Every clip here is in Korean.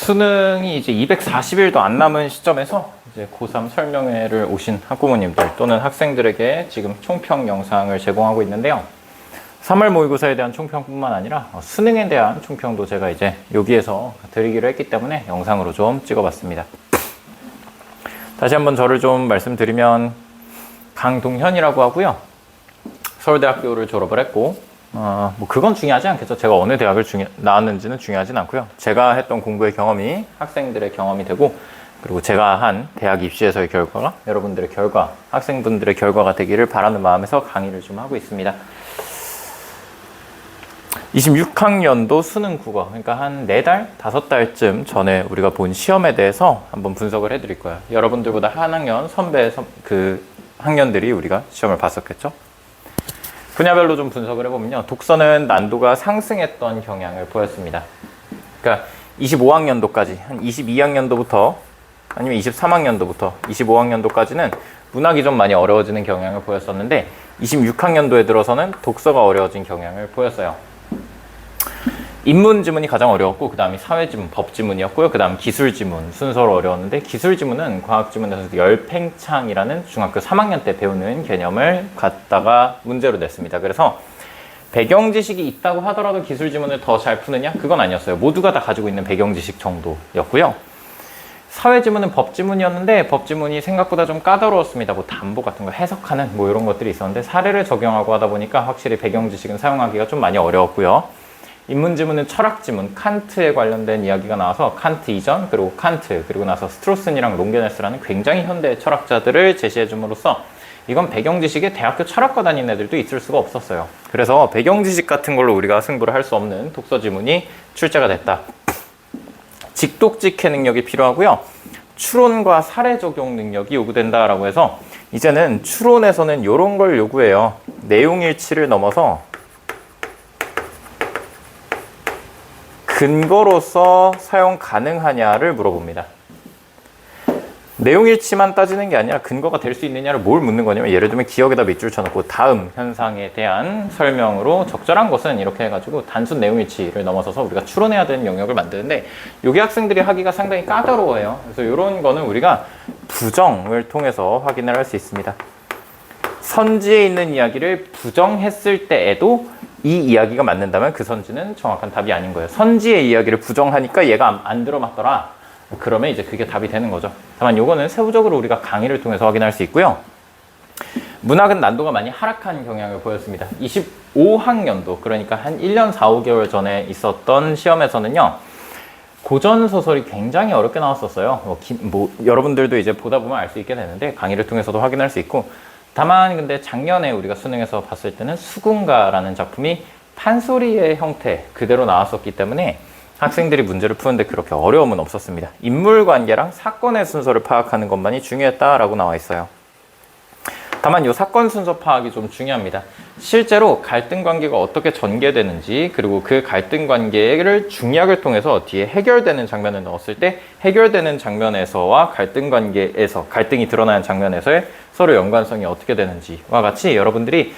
수능이 이제 240일도 안 남은 시점에서 이제 고3 설명회를 오신 학부모님들 또는 학생들에게 지금 총평 영상을 제공하고 있는데요. 3월 모의고사에 대한 총평뿐만 아니라 수능에 대한 총평도 제가 이제 여기에서 드리기로 했기 때문에 영상으로 좀 찍어봤습니다. 다시 한번 저를 좀 말씀드리면 강동현이라고 하고요. 서울대학교를 졸업을 했고 뭐 그건 중요하지 않겠죠. 제가 어느 대학을 나왔는지는 중요하진 않고요. 제가 했던 공부의 경험이 학생들의 경험이 되고 그리고 제가 한 대학 입시에서의 결과가 여러분들의 결과, 학생분들의 결과가 되기를 바라는 마음에서 강의를 좀 하고 있습니다. 26학년도 수능 국어, 그러니까 한 4달, 5달쯤 전에 우리가 본 시험에 대해서 한번 분석을 해드릴 거예요. 여러분들보다 한 학년 선배 그 학년들이 우리가 시험을 봤었겠죠. 분야별로 좀 분석을 해보면요. 독서는 난도가 상승했던 경향을 보였습니다. 그러니까 25학년도까지, 한 22학년도부터 아니면 23학년도부터 25학년도까지는 문학이 좀 많이 어려워지는 경향을 보였었는데 26학년도에 들어서는 독서가 어려워진 경향을 보였어요. 인문 지문이 가장 어려웠고 그 다음이 사회 지문, 법 지문이었고요. 그 다음 기술 지문 순서로 어려웠는데 기술 지문은 과학 지문에서 열팽창이라는 중학교 3학년 때 배우는 개념을 갖다가 문제로 냈습니다. 그래서 배경 지식이 있다고 하더라도 기술 지문을 더 잘 푸느냐? 그건 아니었어요. 모두가 다 가지고 있는 배경 지식 정도였고요. 사회 지문은 법 지문이었는데 법 지문이 생각보다 좀 까다로웠습니다. 뭐 담보 같은 거 해석하는 뭐 이런 것들이 있었는데 사례를 적용하고 하다 보니까 확실히 배경 지식은 사용하기가 좀 많이 어려웠고요. 인문 지문은 철학 지문, 칸트에 관련된 이야기가 나와서 칸트 이전, 그리고 칸트, 그리고 나서 스트로슨이랑 롱게네스라는 굉장히 현대 철학자들을 제시해 줌으로써 이건 배경 지식에 대학교 철학과 다니는 애들도 있을 수가 없었어요. 그래서 배경 지식 같은 걸로 우리가 승부를 할 수 없는 독서 지문이 출제가 됐다. 직독직해 능력이 필요하고요. 추론과 사례 적용 능력이 요구된다라고 해서 이제는 추론에서는 이런 걸 요구해요. 내용 일치를 넘어서 근거로서 사용 가능하냐를 물어봅니다. 내용 일치만 따지는 게 아니라 근거가 될 수 있느냐를 뭘 묻는 거냐면 예를 들면 기억에다 밑줄 쳐놓고 다음 현상에 대한 설명으로 적절한 것은 이렇게 해가지고 단순 내용 일치를 넘어서서 우리가 추론해야 되는 영역을 만드는데 여기 학생들이 하기가 상당히 까다로워요. 그래서 이런 거는 우리가 부정을 통해서 확인을 할 수 있습니다. 선지에 있는 이야기를 부정했을 때에도 이 이야기가 맞는다면 그 선지는 정확한 답이 아닌 거예요. 선지의 이야기를 부정하니까 얘가 안 들어맞더라. 그러면 이제 그게 답이 되는 거죠. 다만 요거는 세부적으로 우리가 강의를 통해서 확인할 수 있고요. 문학은 난도가 많이 하락한 경향을 보였습니다. 25학년도, 그러니까 한 1년 4, 5개월 전에 있었던 시험에서는요. 고전소설이 굉장히 어렵게 나왔었어요. 여러분들도 이제 보다 보면 알 수 있게 되는데 강의를 통해서도 확인할 수 있고 다만 근데 작년에 우리가 수능에서 봤을 때는 수군가라는 작품이 판소리의 형태 그대로 나왔었기 때문에 학생들이 문제를 푸는데 그렇게 어려움은 없었습니다. 인물관계랑 사건의 순서를 파악하는 것만이 중요했다라고 나와 있어요. 다만 이 사건 순서 파악이 좀 중요합니다. 실제로 갈등 관계가 어떻게 전개되는지 그리고 그 갈등 관계를 중략을 통해서 뒤에 해결되는 장면을 넣었을 때 해결되는 장면에서와 갈등 관계에서 갈등이 드러나는 장면에서의 서로 연관성이 어떻게 되는지와 같이 여러분들이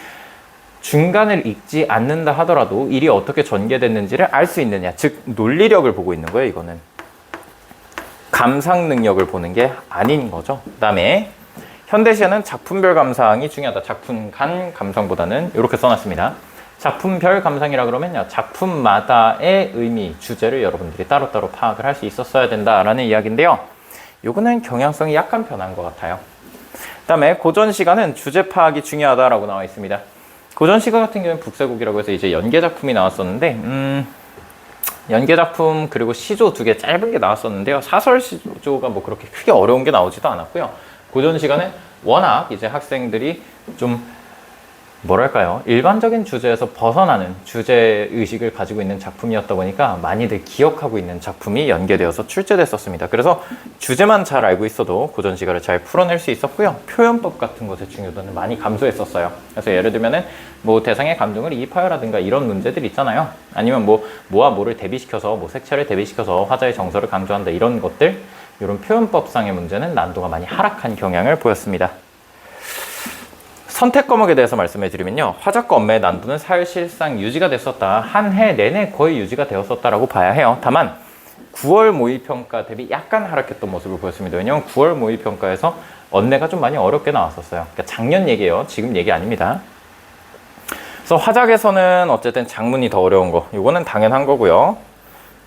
중간을 읽지 않는다 하더라도 일이 어떻게 전개됐는지를 알 수 있느냐, 즉 논리력을 보고 있는 거예요. 이거는 감상 능력을 보는 게 아닌 거죠. 그 다음에 현대시에는 작품별 감상이 중요하다. 작품 간 감상보다는 이렇게 써놨습니다. 작품별 감상이라 그러면요, 작품마다의 의미, 주제를 여러분들이 따로따로 파악을 할 수 있었어야 된다라는 이야기인데요. 요거는 경향성이 약간 변한 것 같아요. 그 다음에 고전시가는 주제 파악이 중요하다라고 나와 있습니다. 고전시가 같은 경우는 북새곡이라고 해서 이제 연계작품이 나왔었는데 연계작품 그리고 시조 2개 짧은 게 나왔었는데요. 사설 시조가 뭐 그렇게 크게 어려운 게 나오지도 않았고요. 고전시가는 워낙 이제 학생들이 좀 뭐랄까요, 일반적인 주제에서 벗어나는 주제의식을 가지고 있는 작품이었다 보니까 많이들 기억하고 있는 작품이 연계되어서 출제됐었습니다. 그래서 주제만 잘 알고 있어도 고전시가를 잘 풀어낼 수 있었고요. 표현법 같은 것의 중요도는 많이 감소했었어요. 그래서 예를 들면은 뭐 대상의 감정을 이입하여라든가 이런 문제들 있잖아요. 아니면 뭐와 뭐를 대비시켜서 뭐 색채를 대비시켜서 화자의 정서를 강조한다 이런 것들, 이런 표현법상의 문제는 난도가 많이 하락한 경향을 보였습니다. 선택 과목에 대해서 말씀해 드리면요. 화작과 언매의 난도는 사실상 유지가 됐었다. 한 해 내내 거의 유지가 되었었다라고 봐야 해요. 다만 9월 모의평가 대비 약간 하락했던 모습을 보였습니다. 왜냐하면 9월 모의평가에서 언내가 좀 많이 어렵게 나왔었어요. 그러니까 작년 얘기예요. 지금 얘기 아닙니다. 그래서 화작에서는 어쨌든 작문이 더 어려운 거, 이거는 당연한 거고요.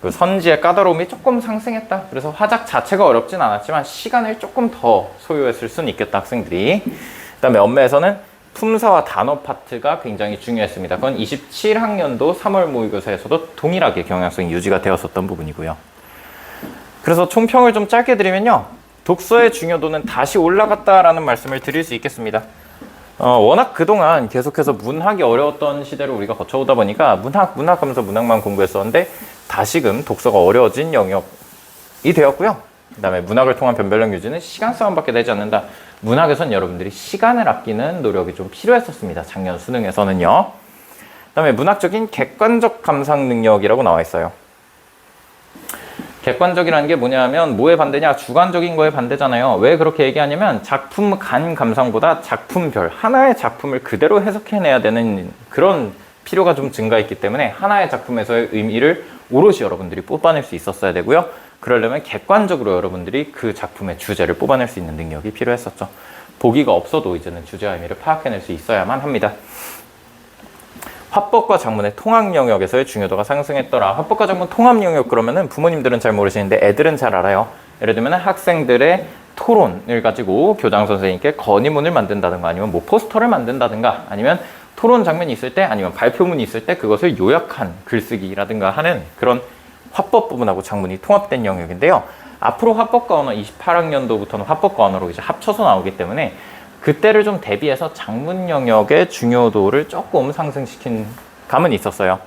그 선지의 까다로움이 조금 상승했다. 그래서 화작 자체가 어렵진 않았지만 시간을 조금 더 소요했을 수는 있겠다, 학생들이. 그다음에 언매에서는 품사와 단어 파트가 굉장히 중요했습니다. 그건 27학년도 3월 모의고사에서도 동일하게 경향성이 유지가 되었었던 부분이고요. 그래서 총평을 좀 짧게 드리면요, 독서의 중요도는 다시 올라갔다라는 말씀을 드릴 수 있겠습니다. 워낙 그동안 계속해서 문학이 어려웠던 시대를 우리가 거쳐오다 보니까 문학 하면서 문학만 공부했었는데 다시금 독서가 어려워진 영역이 되었고요. 그 다음에 문학을 통한 변별력 유지는 시간 싸움밖에 되지 않는다. 문학에선 여러분들이 시간을 아끼는 노력이 좀 필요했었습니다. 작년 수능에서는요. 그 다음에 문학적인 객관적 감상 능력이라고 나와 있어요. 객관적이라는 게 뭐냐면 뭐의 반대냐? 주관적인 거의 반대잖아요. 왜 그렇게 얘기하냐면 작품 간 감상보다 작품별, 하나의 작품을 그대로 해석해내야 되는 그런 필요가 좀 증가했기 때문에 하나의 작품에서의 의미를 오롯이 여러분들이 뽑아낼 수 있었어야 되고요. 그러려면 객관적으로 여러분들이 그 작품의 주제를 뽑아낼 수 있는 능력이 필요했었죠. 보기가 없어도 이제는 주제와 의미를 파악해낼 수 있어야만 합니다. 화법과 작문의 통합 영역에서의 중요도가 상승했더라. 화법과 작문 통합 영역 그러면은 부모님들은 잘 모르시는데 애들은 잘 알아요. 예를 들면 학생들의 토론을 가지고 교장 선생님께 건의문을 만든다든가 아니면 뭐 포스터를 만든다든가 아니면 토론 장면이 있을 때 아니면 발표문이 있을 때 그것을 요약한 글쓰기라든가 하는 그런 화법 부분하고 작문이 통합된 영역인데요. 앞으로 화법과 언어 28학년도부터는 화법과 언어로 이제 합쳐서 나오기 때문에 그때를 좀 대비해서 작문 영역의 중요도를 조금 상승시킨 감은 있었어요.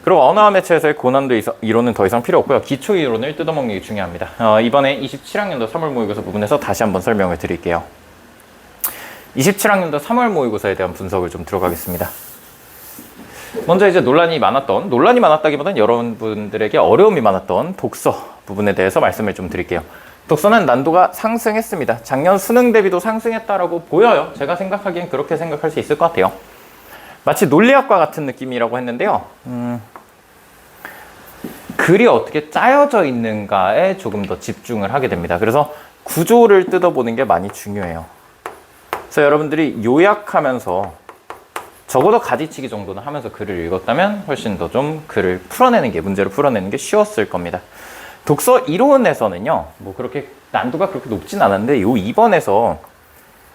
그리고 언어와 매체에서의 고난도 이론은 더 이상 필요 없고요. 기초 이론을 뜯어먹는 게 중요합니다. 이번에 27학년도 3월 모의고사 부분에서 다시 한번 설명을 드릴게요. 27학년도 3월 모의고사에 대한 분석을 좀 들어가겠습니다. 먼저 이제 논란이 많았다기보다는 여러분들에게 어려움이 많았던 독서 부분에 대해서 말씀을 좀 드릴게요. 독서는 난도가 상승했습니다. 작년 수능 대비도 상승했다라고 보여요. 제가 생각하기엔 그렇게 생각할 수 있을 것 같아요. 마치 논리학과 같은 느낌이라고 했는데요. 글이 어떻게 짜여져 있는가에 조금 더 집중을 하게 됩니다. 그래서 구조를 뜯어보는 게 많이 중요해요. 그래서 여러분들이 요약하면서 적어도 가지치기 정도는 하면서 글을 읽었다면 훨씬 더 좀 글을 풀어내는 게, 문제를 풀어내는 게 쉬웠을 겁니다. 독서 이론에서는요, 뭐 그렇게 난도가 그렇게 높진 않았는데 요 2번에서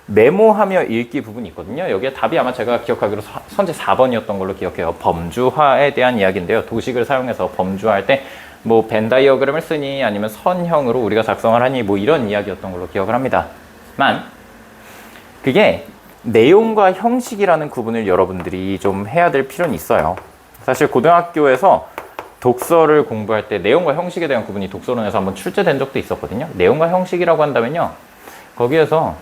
메모하며 읽기 부분이 있거든요. 여기에 답이 아마 제가 기억하기로 선제 4번이었던 걸로 기억해요. 범주화에 대한 이야기인데요. 도식을 사용해서 범주화할 때 뭐 벤 다이어그램을 쓰니 아니면 선형으로 우리가 작성을 하니 뭐 이런 이야기였던 걸로 기억을 합니다만 그게 내용과 형식이라는 구분을 여러분들이 좀 해야 될 필요는 있어요. 사실 고등학교에서 독서를 공부할 때 내용과 형식에 대한 구분이 독서론에서 한번 출제된 적도 있었거든요. 내용과 형식이라고 한다면요, 거기에서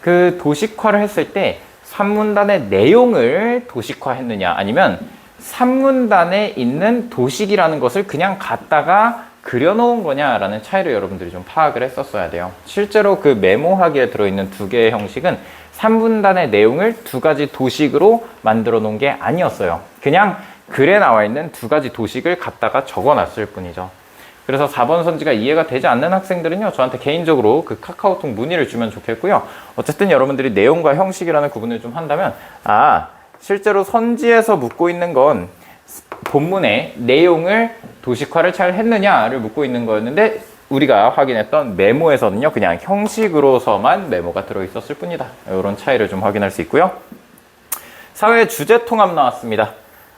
그 도식화를 했을 때 산문단의 내용을 도식화했느냐 아니면 산문단에 있는 도식이라는 것을 그냥 갖다가 그려놓은 거냐라는 차이를 여러분들이 좀 파악을 했었어야 돼요. 실제로 그 메모하기에 들어있는 두 개의 형식은 산문단의 내용을 두 가지 도식으로 만들어 놓은 게 아니었어요. 그냥 글에 나와 있는 두 가지 도식을 갖다가 적어놨을 뿐이죠. 그래서 4번 선지가 이해가 되지 않는 학생들은요, 저한테 개인적으로 그 카카오톡 문의를 주면 좋겠고요. 어쨌든 여러분들이 내용과 형식이라는 구분을 좀 한다면, 실제로 선지에서 묻고 있는 건 본문의 내용을 도식화를 잘 했느냐를 묻고 있는 거였는데 우리가 확인했던 메모에서는요, 그냥 형식으로서만 메모가 들어있었을 뿐이다. 이런 차이를 좀 확인할 수 있고요. 사회 주제 통합 나왔습니다.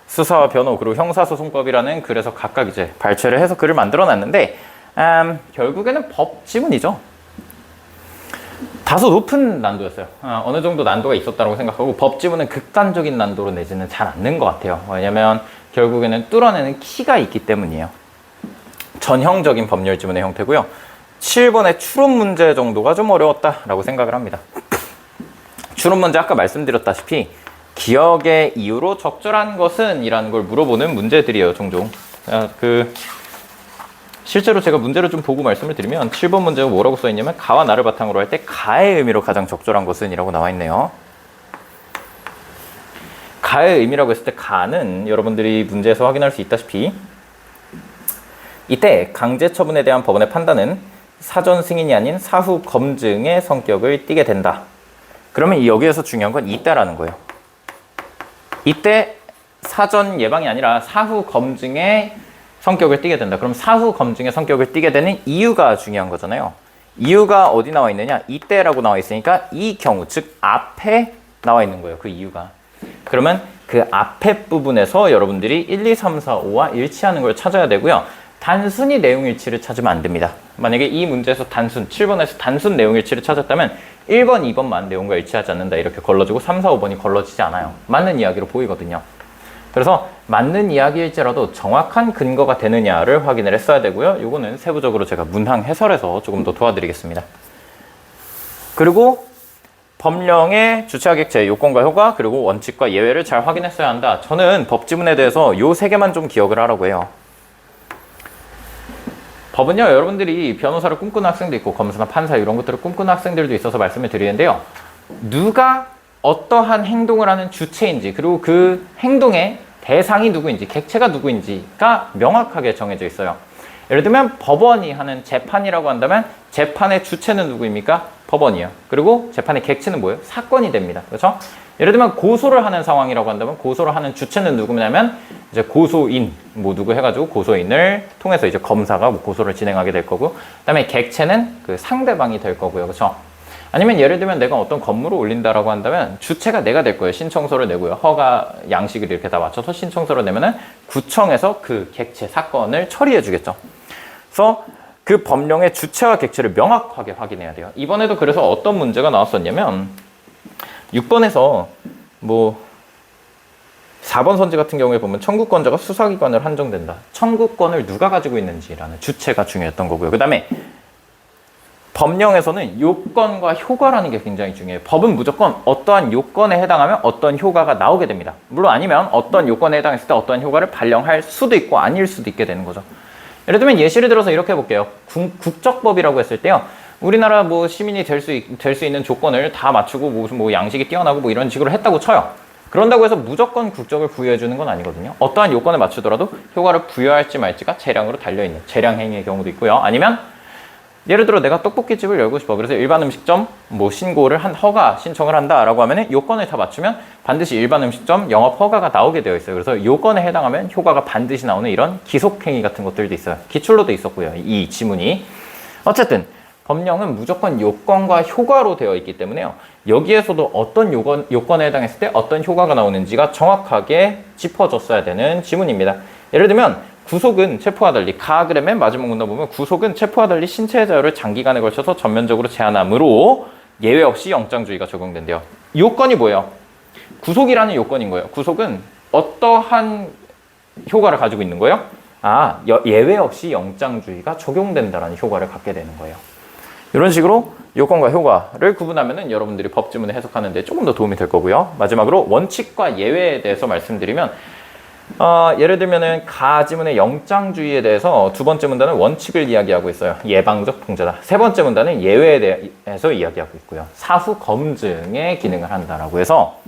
수사와 변호 그리고 형사소송법이라는 글에서 각각 이제 발췌를 해서 글을 만들어 놨는데 결국에는 법 지문이죠. 다소 높은 난도였어요. 어느 정도 난도가 있었다고 생각하고 법 지문은 극단적인 난도로 내지는 잘 않는 것 같아요. 왜냐면 결국에는 뚫어내는 키가 있기 때문이에요. 전형적인 법률 지문의 형태고요. 7번의 추론 문제 정도가 좀 어려웠다라고 생각을 합니다. 추론 문제 아까 말씀드렸다시피 기억의 이유로 적절한 것은 이라는 걸 물어보는 문제들이에요. 종종. 실제로 제가 문제를 좀 보고 말씀을 드리면 7번 문제가 뭐라고 써있냐면 가와 나를 바탕으로 할 때 가의 의미로 가장 적절한 것은 이라고 나와 있네요. 가의 의미라고 했을 때 가는 여러분들이 문제에서 확인할 수 있다시피 이때 강제 처분에 대한 법원의 판단은 사전 승인이 아닌 사후 검증의 성격을 띠게 된다. 그러면 여기에서 중요한 건 이때라는 거예요. 이때 사전 예방이 아니라 사후 검증의 성격을 띠게 된다. 그럼 사후 검증의 성격을 띠게 되는 이유가 중요한 거잖아요. 이유가 어디 나와 있느냐? 이때라고 나와 있으니까 이 경우, 즉 앞에 나와 있는 거예요. 그 이유가. 그러면 그 앞에 부분에서 여러분들이 1, 2, 3, 4, 5와 일치하는 걸 찾아야 되고요. 단순히 내용일치를 찾으면 안 됩니다. 만약에 이 문제에서 7번에서 단순 내용일치를 찾았다면 1번, 2번만 내용과 일치하지 않는다 이렇게 걸러지고 3, 4, 5번이 걸러지지 않아요. 맞는 이야기로 보이거든요. 그래서 맞는 이야기일지라도 정확한 근거가 되느냐를 확인을 했어야 되고요. 이거는 세부적으로 제가 문항 해설에서 조금 더 도와드리겠습니다. 그리고 법령의 주체와 객체, 요건과 효과, 그리고 원칙과 예외를 잘 확인했어야 한다. 저는 법지문에 대해서 요 세 개만 좀 기억을 하라고 해요. 법은요, 여러분들이 변호사를 꿈꾸는 학생도 있고 검사나 판사 이런 것들을 꿈꾸는 학생들도 있어서 말씀을 드리는데요. 누가 어떠한 행동을 하는 주체인지, 그리고 그 행동의 대상이 누구인지, 객체가 누구인지가 명확하게 정해져 있어요. 예를 들면 법원이 하는 재판이라고 한다면 재판의 주체는 누구입니까? 법원이요. 그리고 재판의 객체는 뭐예요? 사건이 됩니다. 그렇죠? 예를 들면 고소를 하는 상황이라고 한다면 고소를 하는 주체는 누구냐면 이제 고소인 뭐 누구 해가지고 고소인을 통해서 이제 검사가 뭐 고소를 진행하게 될 거고, 그다음에 객체는 그 상대방이 될 거고요. 그렇죠? 아니면 예를 들면 내가 어떤 건물을 올린다라고 한다면 주체가 내가 될 거예요. 신청서를 내고요. 허가 양식을 이렇게 다 맞춰서 신청서를 내면은 구청에서 그 객체 사건을 처리해 주겠죠. 그래서 그 법령의 주체와 객체를 명확하게 확인해야 돼요. 이번에도 그래서 어떤 문제가 나왔었냐면 6번에서 뭐 4번 선지 같은 경우에 보면 청구권자가 수사기관을 한정된다. 청구권을 누가 가지고 있는지라는 주체가 중요했던 거고요. 그 다음에 법령에서는 요건과 효과라는 게 굉장히 중요해요. 법은 무조건 어떠한 요건에 해당하면 어떤 효과가 나오게 됩니다. 물론 아니면 어떤 요건에 해당했을 때 어떠한 효과를 발령할 수도 있고 아닐 수도 있게 되는 거죠. 예를 들면 예시를 들어서 이렇게 해볼게요. 국적법이라고 했을 때요. 우리나라 뭐 시민이 될 수 있는 조건을 다 맞추고 무슨 뭐 양식이 뛰어나고 뭐 이런 식으로 했다고 쳐요. 그런다고 해서 무조건 국적을 부여해 주는 건 아니거든요. 어떠한 요건에 맞추더라도 효과를 부여할지 말지가 재량으로 달려있는 재량행위의 경우도 있고요. 아니면 예를 들어 내가 떡볶이집을 열고 싶어. 그래서 일반 음식점 뭐 신고를 허가 신청을 한다라고 하면은 요건을 다 맞추면 반드시 일반 음식점 영업 허가가 나오게 되어 있어요. 그래서 요건에 해당하면 효과가 반드시 나오는 이런 기속행위 같은 것들도 있어요. 기출로도 있었고요. 이 지문이. 어쨌든 법령은 무조건 요건과 효과로 되어 있기 때문에요. 여기에서도 어떤 요건에 해당했을 때 어떤 효과가 나오는지가 정확하게 짚어줬어야 되는 지문입니다. 예를 들면 구속은 체포와 달리 가학을 맨 마지막 문단 보면 구속은 체포와 달리 신체의 자유를 장기간에 걸쳐서 전면적으로 제한하므로 예외 없이 영장주의가 적용된대요. 요건이 뭐예요? 구속이라는 요건인 거예요. 구속은 어떠한 효과를 가지고 있는 거예요? 예외 없이 영장주의가 적용된다라는 효과를 갖게 되는 거예요. 이런 식으로 요건과 효과를 구분하면은 여러분들이 법지문을 해석하는 데 조금 더 도움이 될 거고요. 마지막으로 원칙과 예외에 대해서 말씀드리면 예를 들면은 가지문의 영장주의에 대해서 두 번째 문단은 원칙을 이야기하고 있어요. 예방적 통제다. 세 번째 문단은 예외에 대해서 이야기하고 있고요. 사후 검증의 기능을 한다라고 해서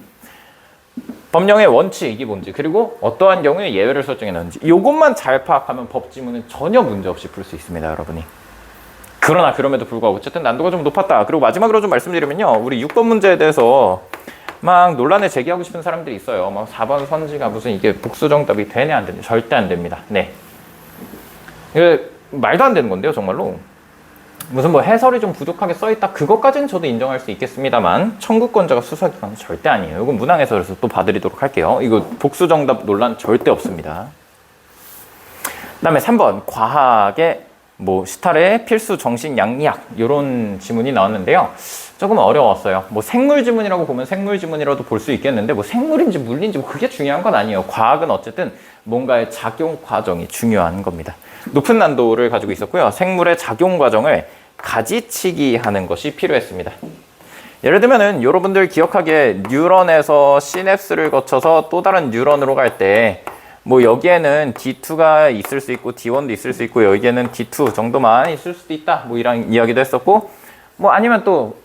법령의 원칙이 뭔지, 그리고 어떠한 경우에 예외를 설정해 놨는지 이것만 잘 파악하면 법지문은 전혀 문제없이 풀 수 있습니다, 여러분이. 그러나 그럼에도 불구하고 어쨌든 난도가 좀 높았다. 그리고 마지막으로 좀 말씀드리면요. 우리 6번 문제에 대해서 막 논란을 제기하고 싶은 사람들이 있어요. 막 4번 선지가 무슨 이게 복수정답이 되냐 안 되냐. 절대 안 됩니다. 네. 이게 말도 안 되는 건데요, 정말로. 무슨 뭐 해설이 좀 부족하게 써있다. 그것까지는 저도 인정할 수 있겠습니다만 청구권자가 수사기관은 절대 아니에요. 이건 문항해설에서 또 봐드리도록 할게요. 이거 복수정답 논란 절대 없습니다. 그 다음에 3번 과학의 뭐 시탈의 필수 정신 양리학 이런 지문이 나왔는데요. 조금 어려웠어요. 뭐 생물 지문이라고 보면 생물 지문이라도 볼 수 있겠는데 뭐 생물인지 물리인지 뭐 그게 중요한 건 아니에요. 과학은 어쨌든 뭔가의 작용 과정이 중요한 겁니다. 높은 난도를 가지고 있었고요. 생물의 작용 과정을 가지치기 하는 것이 필요했습니다. 예를 들면은 여러분들 기억하기에 뉴런에서 시냅스를 거쳐서 또 다른 뉴런으로 갈 때 뭐 여기에는 D2가 있을 수 있고 D1도 있을 수 있고 여기에는 D2 정도만 있을 수도 있다. 뭐 이런 이야기도 했었고, 뭐 아니면 또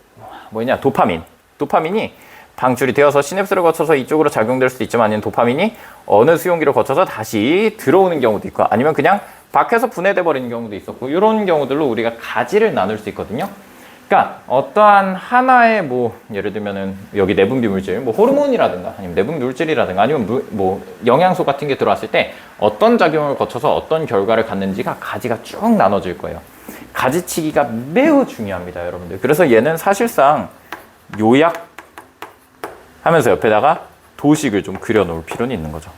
뭐냐, 도파민이 방출이 되어서 시냅스를 거쳐서 이쪽으로 작용될 수도 있지만 아니면 도파민이 어느 수용기를 거쳐서 다시 들어오는 경우도 있고 아니면 그냥 밖에서 분해돼 버리는 경우도 있었고 이런 경우들로 우리가 가지를 나눌 수 있거든요. 그러니까 어떠한 하나의 뭐 예를 들면은 여기 내분비 물질, 뭐 호르몬이라든가 아니면 내분비 물질이라든가 아니면 뭐 영양소 같은 게 들어왔을 때 어떤 작용을 거쳐서 어떤 결과를 갖는지가 가지가 쭉 나눠질 거예요. 가지치기가 매우 중요합니다, 여러분들. 그래서 얘는 사실상 요약 하면서 옆에다가 도식을 좀 그려놓을 필요는 있는 거죠.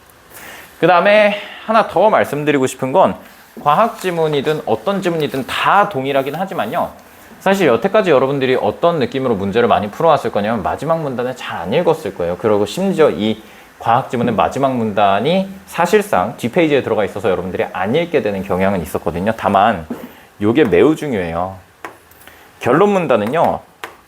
그 다음에 하나 더 말씀드리고 싶은 건 과학 지문이든 어떤 지문이든 다 동일하긴 하지만요. 사실 여태까지 여러분들이 어떤 느낌으로 문제를 많이 풀어왔을 거냐면 마지막 문단을 잘 안 읽었을 거예요. 그리고 심지어 이 과학 지문의 마지막 문단이 사실상 뒷페이지에 들어가 있어서 여러분들이 안 읽게 되는 경향은 있었거든요. 다만 이게 매우 중요해요. 결론 문단은요.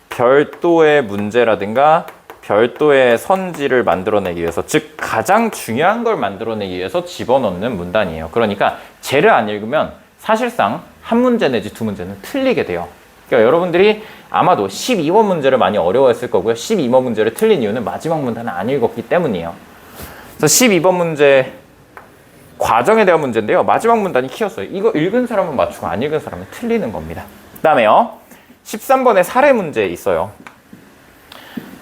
별도의 문제라든가 별도의 선지를 만들어내기 위해서, 즉 가장 중요한 걸 만들어내기 위해서 집어넣는 문단이에요. 그러니까 쟤를 안 읽으면 사실상 한 문제 내지 두 문제는 틀리게 돼요. 그러니까 여러분들이 아마도 12번 문제를 많이 어려워했을 거고요. 12번 문제를 틀린 이유는 마지막 문단을 안 읽었기 때문이에요. 그래서 12번 문제 과정에 대한 문제인데요. 마지막 문단이 키였어요. 이거 읽은 사람은 맞추고 안 읽은 사람은 틀리는 겁니다. 그 다음에요. 13번에 사례 문제 있어요.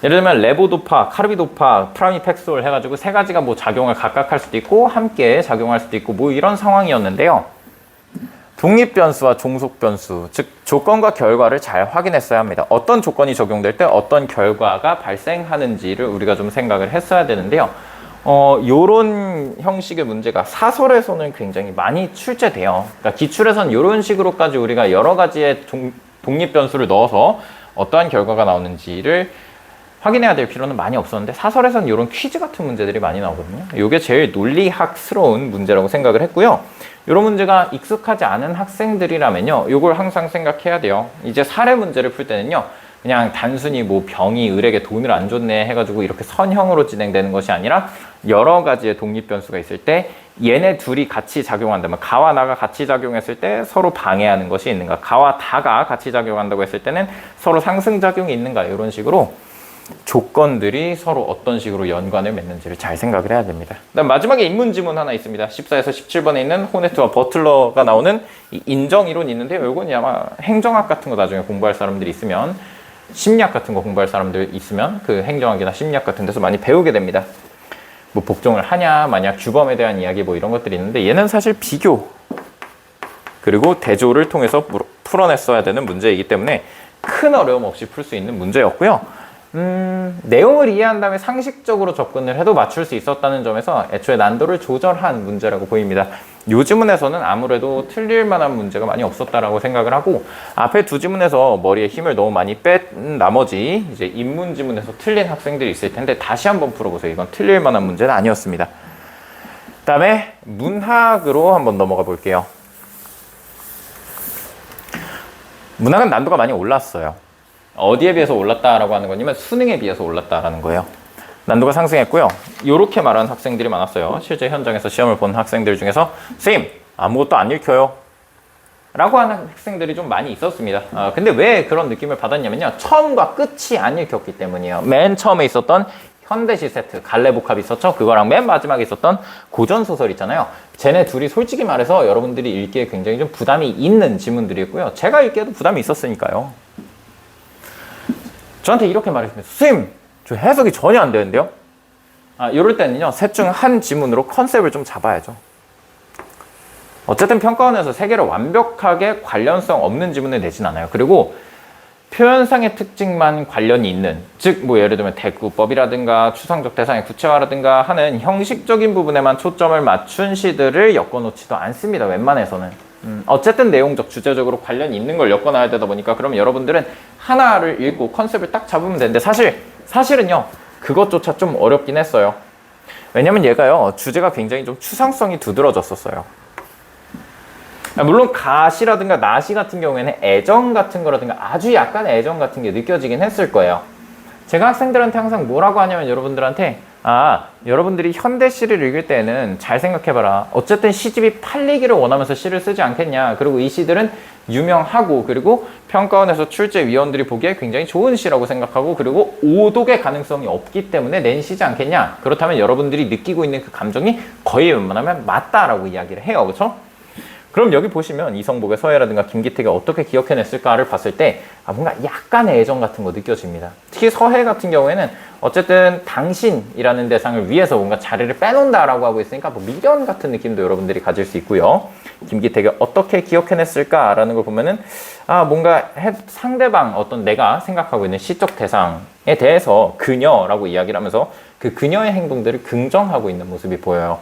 예를 들면 레보도파, 카르비도파, 프라미팩솔 해가지고 세 가지가 뭐 작용을 각각 할 수도 있고 함께 작용할 수도 있고 뭐 이런 상황이었는데요. 독립변수와 종속변수, 즉 조건과 결과를 잘 확인했어야 합니다. 어떤 조건이 적용될 때 어떤 결과가 발생하는지를 우리가 좀 생각을 했어야 되는데요. 요런 형식의 문제가 사설에서는 굉장히 많이 출제돼요. 그러니까 기출에서는 요런 식으로까지 우리가 여러 가지의 독립변수를 넣어서 어떠한 결과가 나오는지를 확인해야 될 필요는 많이 없었는데 사설에서는 이런 퀴즈 같은 문제들이 많이 나오거든요. 이게 제일 논리학스러운 문제라고 생각을 했고요. 이런 문제가 익숙하지 않은 학생들이라면요. 이걸 항상 생각해야 돼요. 이제 사례 문제를 풀 때는요. 그냥 단순히 뭐 병이 을에게 돈을 안 줬네 해가지고 이렇게 선형으로 진행되는 것이 아니라 여러 가지의 독립변수가 있을 때 얘네 둘이 같이 작용한다면 가와 나가 같이 작용했을 때 서로 방해하는 것이 있는가, 가와 다가 같이 작용한다고 했을 때는 서로 상승작용이 있는가, 이런 식으로 조건들이 서로 어떤 식으로 연관을 맺는지를 잘 생각을 해야 됩니다. 그다음 마지막에 인문지문 하나 있습니다. 14에서 17번에 있는 호네트와 버틀러가 나오는 이 인정이론이 있는데요. 이건 아마 행정학 같은 거 나중에 공부할 사람들이 있으면, 심리학 같은 거 공부할 사람들 있으면 그 행정학이나 심리학 같은 데서 많이 배우게 됩니다. 뭐 복종을 하냐 만약 규범에 대한 이야기 뭐 이런 것들이 있는데 얘는 사실 비교 그리고 대조를 통해서 풀어냈어야 되는 문제이기 때문에 큰 어려움 없이 풀 수 있는 문제였고요. 내용을 이해한 다음에 상식적으로 접근을 해도 맞출 수 있었다는 점에서 애초에 난도를 조절한 문제라고 보입니다. 요 지문에서는 아무래도 틀릴 만한 문제가 많이 없었다라고 생각을 하고, 앞에 두 지문에서 머리에 힘을 너무 많이 뺀 나머지 이제 인문 지문에서 틀린 학생들이 있을 텐데 다시 한번 풀어보세요. 이건 틀릴 만한 문제는 아니었습니다. 그 다음에 문학으로 한번 넘어가 볼게요. 문학은 난도가 많이 올랐어요. 어디에 비해서 올랐다라고 하는 거냐면 수능에 비해서 올랐다라는 거예요. 난도가 상승했고요. 이렇게 말하는 학생들이 많았어요. 실제 현장에서 시험을 본 학생들 중에서 선생님 아무것도 안 읽혀요 라고 하는 학생들이 좀 많이 있었습니다. 근데 왜 그런 느낌을 받았냐면요. 처음과 끝이 안 읽혔기 때문이에요. 맨 처음에 있었던 현대시 세트, 갈래복합이 있었죠. 그거랑 맨 마지막에 있었던 고전소설 있잖아요. 쟤네 둘이 솔직히 말해서 여러분들이 읽기에 굉장히 좀 부담이 있는 지문들이었고요. 제가 읽기에도 부담이 있었으니까요. 저한테 이렇게 말했습니다. 선생님, 저 해석이 전혀 안 되는데요? 이럴 때는요, 셋 중 한 지문으로 컨셉을 좀 잡아야죠. 어쨌든 평가원에서 세 개를 완벽하게 관련성 없는 지문을 내진 않아요. 그리고 표현상의 특징만 관련이 있는, 즉 뭐 예를 들면 대구법이라든가 추상적 대상의 구체화라든가 하는 형식적인 부분에만 초점을 맞춘 시들을 엮어놓지도 않습니다. 웬만해서는. 어쨌든 내용적, 주제적으로 관련이 있는 걸 엮어놔야 되다 보니까 그럼 여러분들은 하나를 읽고 컨셉을 딱 잡으면 되는데 사실은요 그것조차 좀 어렵긴 했어요. 왜냐면 얘가요 주제가 굉장히 좀 추상성이 두드러졌었어요. 물론 가시라든가 나시 같은 경우에는 애정 같은 거라든가 아주 약간의 애정 같은 게 느껴지긴 했을 거예요. 제가 학생들한테 항상 뭐라고 하냐면 여러분들한테 여러분들이 현대시를 읽을 때는 잘 생각해봐라. 어쨌든 시집이 팔리기를 원하면서 시를 쓰지 않겠냐. 그리고 이 시들은 유명하고 그리고 평가원에서 출제위원들이 보기에 굉장히 좋은 시라고 생각하고 그리고 오독의 가능성이 없기 때문에 낸 시지 않겠냐. 그렇다면 여러분들이 느끼고 있는 그 감정이 거의 웬만하면 맞다라고 이야기를 해요. 그렇죠? 그럼 여기 보시면 이성복의 서예라든가 김기택이 어떻게 기억해냈을까를 봤을 때 뭔가 약간의 애정 같은 거 느껴집니다. 특히 서예 같은 경우에는 어쨌든 당신이라는 대상을 위해서 뭔가 자리를 빼놓는다라고 하고 있으니까 뭐 미련 같은 느낌도 여러분들이 가질 수 있고요. 김기택이 어떻게 기억해냈을까라는 걸 보면은 뭔가 상대방 어떤 내가 생각하고 있는 시적 대상에 대해서 그녀라고 이야기를 하면서 그 그녀의 행동들을 긍정하고 있는 모습이 보여요.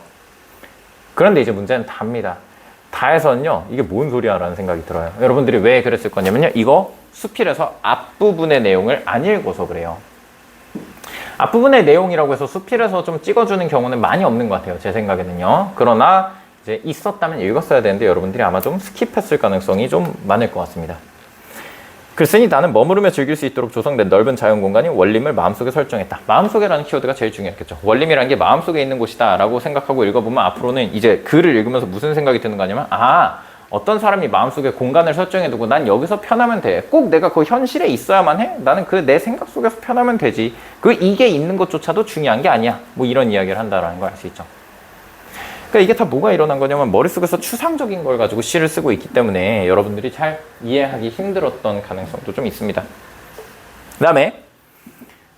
그런데 이제 문제는 답니다. 다에서는요, 이게 뭔 소리야 라는 생각이 들어요. 여러분들이 왜 그랬을 거냐면요, 이거 수필에서 앞부분의 내용을 안 읽어서 그래요. 앞부분의 내용이라고 해서 수필에서 좀 찍어주는 경우는 많이 없는 것 같아요, 제 생각에는요. 그러나 이제 있었다면 읽었어야 되는데 여러분들이 아마 좀 스킵했을 가능성이 좀 많을 것 같습니다. 글쓰니 나는 머무르며 즐길 수 있도록 조성된 넓은 자연 공간이 원림을 마음속에 설정했다. 마음속에라는 키워드가 제일 중요했겠죠. 원림이라는 게 마음속에 있는 곳이다 라고 생각하고 읽어보면 앞으로는 이제 글을 읽으면서 무슨 생각이 드는 거냐면 어떤 사람이 마음속에 공간을 설정해두고 난 여기서 편하면 돼. 꼭 내가 그 현실에 있어야만 해? 나는 그 내 생각 속에서 편하면 되지. 이게 있는 것조차도 중요한 게 아니야. 뭐 이런 이야기를 한다라는 걸 알 수 있죠. 그러니까 이게 다 뭐가 일어난 거냐면 머릿속에서 추상적인 걸 가지고 시를 쓰고 있기 때문에 여러분들이 잘 이해하기 힘들었던 가능성도 좀 있습니다. 그 다음에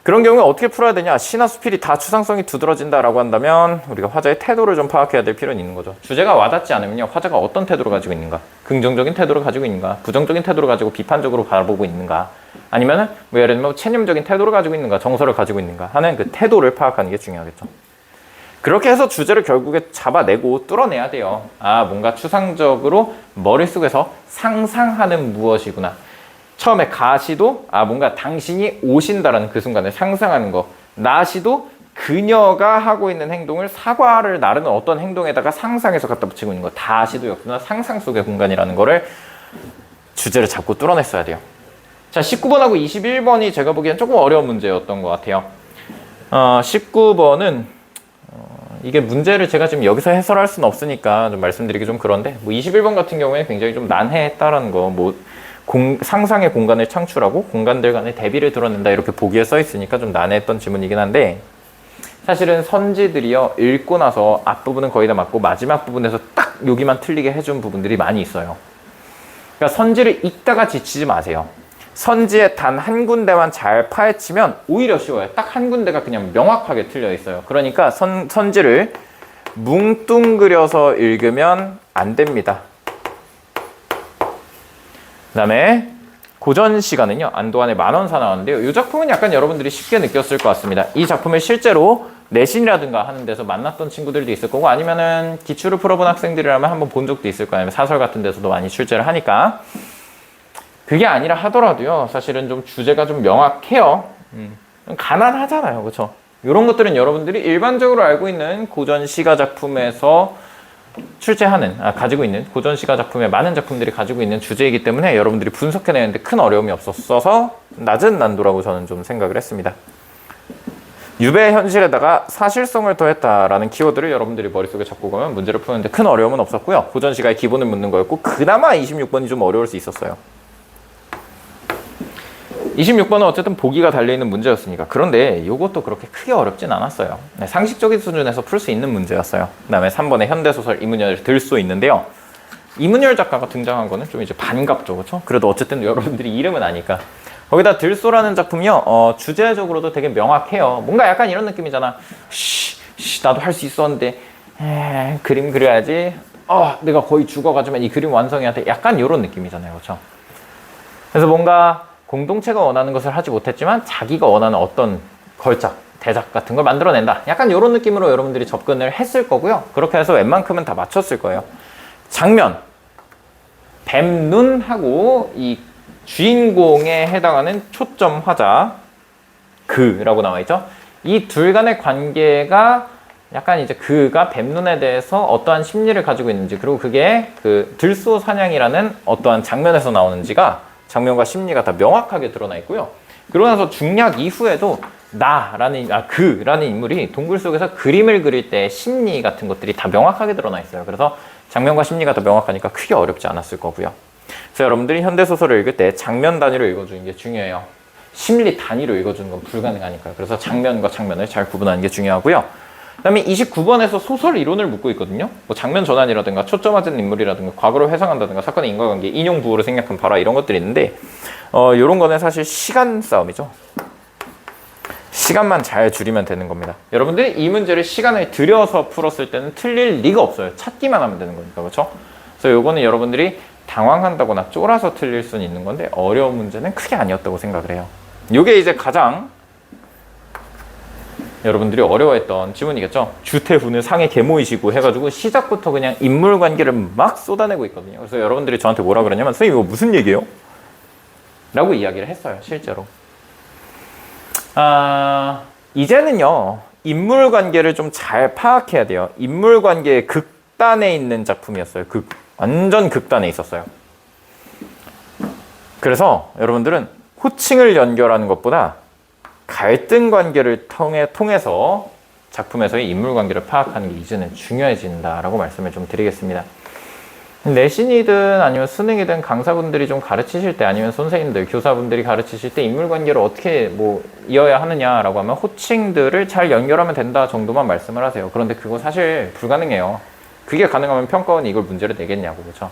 그런 경우에 어떻게 풀어야 되냐. 시나 수필이 다 추상성이 두드러진다라고 한다면 우리가 화자의 태도를 좀 파악해야 될 필요는 있는 거죠. 주제가 와닿지 않으면요, 화자가 어떤 태도를 가지고 있는가, 긍정적인 태도를 가지고 있는가, 부정적인 태도를 가지고 비판적으로 바라보고 있는가, 아니면은 뭐 예를 들면 체념적인 태도를 가지고 있는가, 정서를 가지고 있는가 하는 그 태도를 파악하는 게 중요하겠죠. 그렇게 해서 주제를 결국에 잡아내고 뚫어내야 돼요. 뭔가 추상적으로 머릿속에서 상상하는 무엇이구나. 처음에 가시도 뭔가 당신이 오신다라는 그 순간을 상상하는 거. 나시도 그녀가 하고 있는 행동을 사과를 나르는 어떤 행동에다가 상상해서 갖다 붙이고 있는 거. 다시도 역시나 상상 속의 공간이라는 거를 주제를 잡고 뚫어냈어야 돼요. 자, 19번하고 21번이 제가 보기엔 조금 어려운 문제였던 것 같아요. 19번은 이게 문제를 제가 지금 여기서 해설할 수는 없으니까 좀 말씀드리기 좀 그런데 21번 같은 경우에 굉장히 좀 난해했다라는 거, 상상의 공간을 창출하고 공간들 간의 대비를 드러낸다 이렇게 보기에 써 있으니까 좀 난해했던 지문이긴 한데, 사실은 선지들이요, 읽고 나서 앞부분은 거의 다 맞고 마지막 부분에서 딱 여기만 틀리게 해준 부분들이 많이 있어요. 그러니까 선지를 읽다가 지치지 마세요. 선지의 단 한 군데만 잘 파헤치면 오히려 쉬워요. 딱 한 군데가 그냥 명확하게 틀려 있어요. 그러니까 선지를 뭉뚱그려서 읽으면 안 됩니다. 그 다음에 고전 시가는요, 안도환의 만원사 나왔는데요. 이 작품은 약간 여러분들이 쉽게 느꼈을 것 같습니다. 이 작품을 실제로 내신이라든가 하는 데서 만났던 친구들도 있을 거고, 아니면은 기출을 풀어본 학생들이라면 한번 본 적도 있을 거예요. 사설 같은 데서도 많이 출제를 하니까. 그게 아니라 하더라도요, 사실은 좀 주제가 좀 명확해요. 가난하잖아요. 그렇죠? 이런 것들은 여러분들이 일반적으로 알고 있는 고전 시가 작품에서 출제하는, 가지고 있는 고전 시가 작품의 많은 작품들이 가지고 있는 주제이기 때문에 여러분들이 분석해내는데 큰 어려움이 없었어서 낮은 난도라고 저는 좀 생각을 했습니다. 유배의 현실에다가 사실성을 더했다라는 키워드를 여러분들이 머릿속에 잡고 가면 문제를 푸는데 큰 어려움은 없었고요. 고전 시가의 기본을 묻는 거였고, 그나마 26번이 좀 어려울 수 있었어요. 26번은 어쨌든 보기가 달려있는 문제였으니까. 그런데 이것도 그렇게 크게 어렵진 않았어요. 상식적인 수준에서 풀 수 있는 문제였어요. 그 다음에 3번의 현대소설 이문열을 들 수 있는데요. 이문열 작가가 등장한 거는 좀 이제 반갑죠. 그렇죠? 그래도 어쨌든 여러분들이 이름은 아니까. 거기다 들소라는 작품이요, 주제적으로도 되게 명확해요. 뭔가 약간 이런 느낌이잖아. 나도 할 수 있었는데 그림 그려야지. 내가 거의 죽어가지고 이 그림 완성해야 돼. 약간 이런 느낌이잖아요. 그렇죠? 그래서 뭔가 공동체가 원하는 것을 하지 못했지만 자기가 원하는 어떤 걸작, 대작 같은 걸 만들어낸다. 약간 이런 느낌으로 여러분들이 접근을 했을 거고요. 그렇게 해서 웬만큼은 다 맞췄을 거예요. 장면, 뱀눈하고 이 주인공에 해당하는 초점 화자, 그라고 나와있죠. 이 둘 간의 관계가 약간 이제 그가 뱀눈에 대해서 어떠한 심리를 가지고 있는지, 그리고 그게 그 들소 사냥이라는 어떠한 장면에서 나오는지가 장면과 심리가 다 명확하게 드러나 있고요. 그러고 나서 중략 이후에도 그라는 인물이 동굴 속에서 그림을 그릴 때 심리 같은 것들이 다 명확하게 드러나 있어요. 그래서 장면과 심리가 더 명확하니까 크게 어렵지 않았을 거고요. 그래서 여러분들이 현대소설을 읽을 때 장면 단위로 읽어주는 게 중요해요. 심리 단위로 읽어주는 건 불가능하니까요. 그래서 장면과 장면을 잘 구분하는 게 중요하고요. 그다음에 29번에서 소설 이론을 묻고 있거든요. 뭐 장면 전환이라든가 초점화된 인물이라든가 과거를 회상한다든가 사건의 인과관계, 인용 부호를 생략한 발화 이런 것들이 있는데 이런 거는 사실 시간 싸움이죠. 시간만 잘 줄이면 되는 겁니다. 여러분들이 이 문제를 시간을 들여서 풀었을 때는 틀릴 리가 없어요. 찾기만 하면 되는 거니까. 그렇죠? 그래서 요거는 여러분들이 당황한다거나 쫄아서 틀릴 수는 있는 건데 어려운 문제는 크게 아니었다고 생각을 해요. 요게 이제 가장 여러분들이 어려워했던 지문이겠죠. 주태훈을 상해 계모이시고 해가지고 시작부터 그냥 인물관계를 막 쏟아내고 있거든요. 그래서 여러분들이 저한테 뭐라 그러냐면 선생님 이거 무슨 얘기예요? 라고 이야기를 했어요. 실제로. 이제는요 인물관계를 좀 잘 파악해야 돼요. 인물관계의 극단에 있는 작품이었어요. 완전 극단에 있었어요. 그래서 여러분들은 호칭을 연결하는 것보다 갈등 관계를 통해서 작품에서의 인물관계를 파악하는 게 이제는 중요해진다라고 말씀을 좀 드리겠습니다. 내신이든 아니면 수능이든 강사분들이 좀 가르치실 때 아니면 선생님들, 교사분들이 가르치실 때 인물관계를 어떻게 이어야 하느냐라고 하면 호칭들을 잘 연결하면 된다 정도만 말씀을 하세요. 그런데 그거 사실 불가능해요. 그게 가능하면 평가원이 이걸 문제를 내겠냐고. 그렇죠?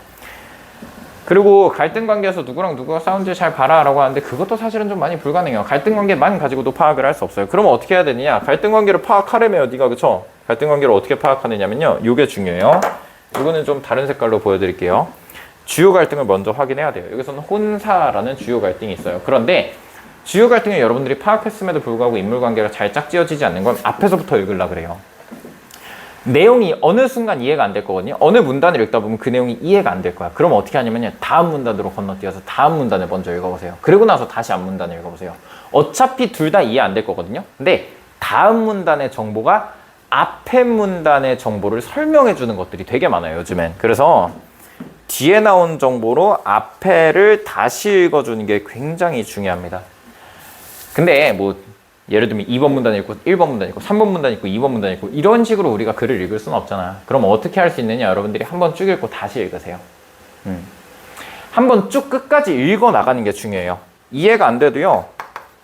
그리고 갈등 관계에서 누구랑 누구가 싸운지 잘 봐라 라고 하는데 그것도 사실은 좀 많이 불가능해요. 갈등 관계만 가지고도 파악을 할 수 없어요. 그러면 어떻게 해야 되느냐? 갈등 관계를 파악하려면 네가 그쵸? 갈등 관계를 어떻게 파악하느냐면요. 이게 중요해요. 이거는 좀 다른 색깔로 보여드릴게요. 주요 갈등을 먼저 확인해야 돼요. 여기서는 혼사라는 주요 갈등이 있어요. 그런데 주요 갈등을 여러분들이 파악했음에도 불구하고 인물관계가 잘 짝지어지지 않는 건 앞에서부터 읽으려고 그래요. 내용이 어느 순간 이해가 안 될 거거든요. 어느 문단을 읽다 보면 그 내용이 이해가 안 될 거야. 그럼 어떻게 하냐면요. 다음 문단으로 건너뛰어서 다음 문단을 먼저 읽어보세요. 그리고 나서 다시 앞 문단을 읽어보세요. 어차피 둘 다 이해 안 될 거거든요. 근데 다음 문단의 정보가 앞에 문단의 정보를 설명해 주는 것들이 되게 많아요. 요즘엔. 그래서 뒤에 나온 정보로 앞에를 다시 읽어주는 게 굉장히 중요합니다. 근데 예를 들면 2번 문단 읽고 1번 문단 읽고 3번 문단 읽고 2번 문단 읽고 이런 식으로 우리가 글을 읽을 수는 없잖아. 그럼 어떻게 할 수 있느냐? 여러분들이 한번 쭉 읽고 다시 읽으세요. 한번 쭉 끝까지 읽어 나가는 게 중요해요. 이해가 안 돼도요.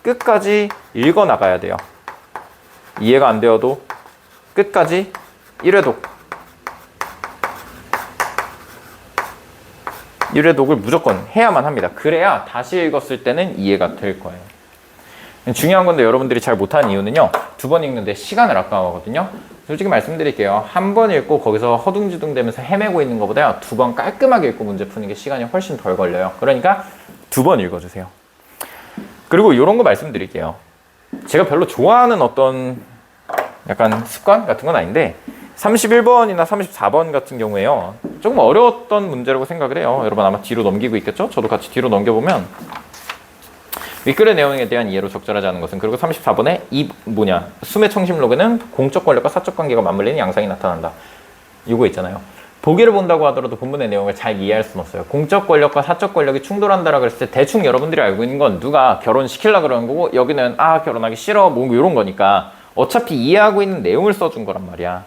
끝까지 읽어 나가야 돼요. 이해가 안 되어도 끝까지 1회 독을 무조건 해야만 합니다. 그래야 다시 읽었을 때는 이해가 될 거예요. 중요한 건데 여러분들이 잘 못하는 이유는요. 2번 읽는데 시간을 아까워하거든요. 솔직히 말씀드릴게요. 한 번 읽고 거기서 허둥지둥 되면서 헤매고 있는 것보다 2번 깔끔하게 읽고 문제 푸는 게 시간이 훨씬 덜 걸려요. 그러니까 2번 읽어주세요. 그리고 이런 거 말씀드릴게요. 제가 별로 좋아하는 어떤 약간 습관 같은 건 아닌데 31번이나 34번 같은 경우에요. 조금 어려웠던 문제라고 생각을 해요. 여러분 아마 뒤로 넘기고 있겠죠? 저도 같이 뒤로 넘겨보면 윗글의 내용에 대한 이해로 적절하지 않은 것은 그리고 34번에 숨의 청심록에는 공적 권력과 사적 관계가 맞물리는 양상이 나타난다. 이거 있잖아요. 보기를 본다고 하더라도 본문의 내용을 잘 이해할 수는 없어요. 공적 권력과 사적 권력이 충돌한다라고 그랬을 때 대충 여러분들이 알고 있는 건 누가 결혼시키려고 그러는 거고 여기는 결혼하기 싫어 이런 거니까 어차피 이해하고 있는 내용을 써준 거란 말이야.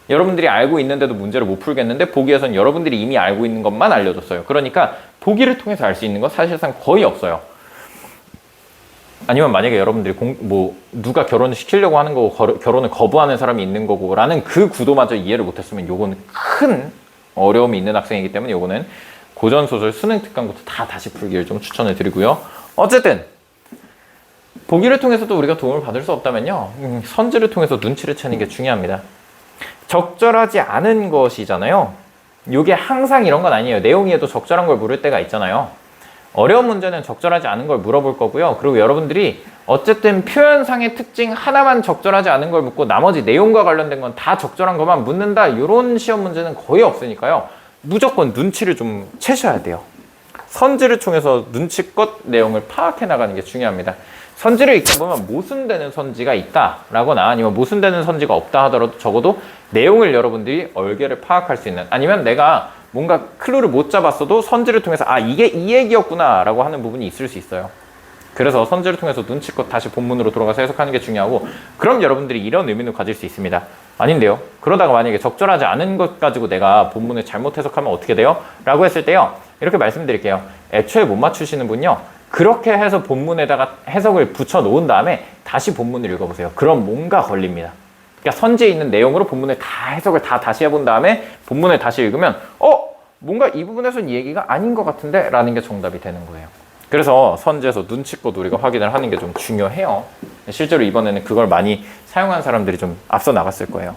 여러분들이 알고 있는데도 문제를 못 풀겠는데 보기에선 여러분들이 이미 알고 있는 것만 알려줬어요. 그러니까 보기를 통해서 알 수 있는 건 사실상 거의 없어요. 아니면 만약에 여러분들이 누가 결혼을 시키려고 하는 거고 결혼을 거부하는 사람이 있는 거고 라는 그 구도마저 이해를 못했으면 요거는 큰 어려움이 있는 학생이기 때문에 요거는 고전소설 수능 특강부터 다 다시 풀기를 좀 추천을 드리고요. 어쨌든 보기를 통해서도 우리가 도움을 받을 수 없다면요. 선지를 통해서 눈치를 채는 게 중요합니다. 적절하지 않은 것이잖아요. 요게 항상 이런 건 아니에요. 내용에도 적절한 걸 물을 때가 있잖아요. 어려운 문제는 적절하지 않은 걸 물어볼 거고요. 그리고 여러분들이 어쨌든 표현상의 특징 하나만 적절하지 않은 걸 묻고 나머지 내용과 관련된 건 다 적절한 것만 묻는다. 이런 시험 문제는 거의 없으니까요. 무조건 눈치를 좀 채셔야 돼요. 선지를 통해서 눈치껏 내용을 파악해 나가는 게 중요합니다. 선지를 읽다 보면 모순되는 선지가 있다라거나 아니면 모순되는 선지가 없다 하더라도 적어도 내용을 여러분들이 얼개를 파악할 수 있는 아니면 내가 뭔가 클루를 못 잡았어도 선지를 통해서 이게 이 얘기였구나 라고 하는 부분이 있을 수 있어요. 그래서 선지를 통해서 눈치껏 다시 본문으로 돌아가서 해석하는 게 중요하고 그럼 여러분들이 이런 의미를 가질 수 있습니다. 아닌데요. 그러다가 만약에 적절하지 않은 것 가지고 내가 본문을 잘못 해석하면 어떻게 돼요? 라고 했을 때요. 이렇게 말씀드릴게요. 애초에 못 맞추시는 분요. 그렇게 해서 본문에다가 해석을 붙여 놓은 다음에 다시 본문을 읽어보세요. 그럼 뭔가 걸립니다. 그러니까 선지에 있는 내용으로 본문을 다 해석을 다 다시 해본 다음에 본문을 다시 읽으면 뭔가 이 부분에서는 이 얘기가 아닌 것 같은데 라는 게 정답이 되는 거예요. 그래서 선지에서 눈치껏 우리가 확인을 하는 게 좀 중요해요. 실제로 이번에는 그걸 많이 사용한 사람들이 좀 앞서 나갔을 거예요.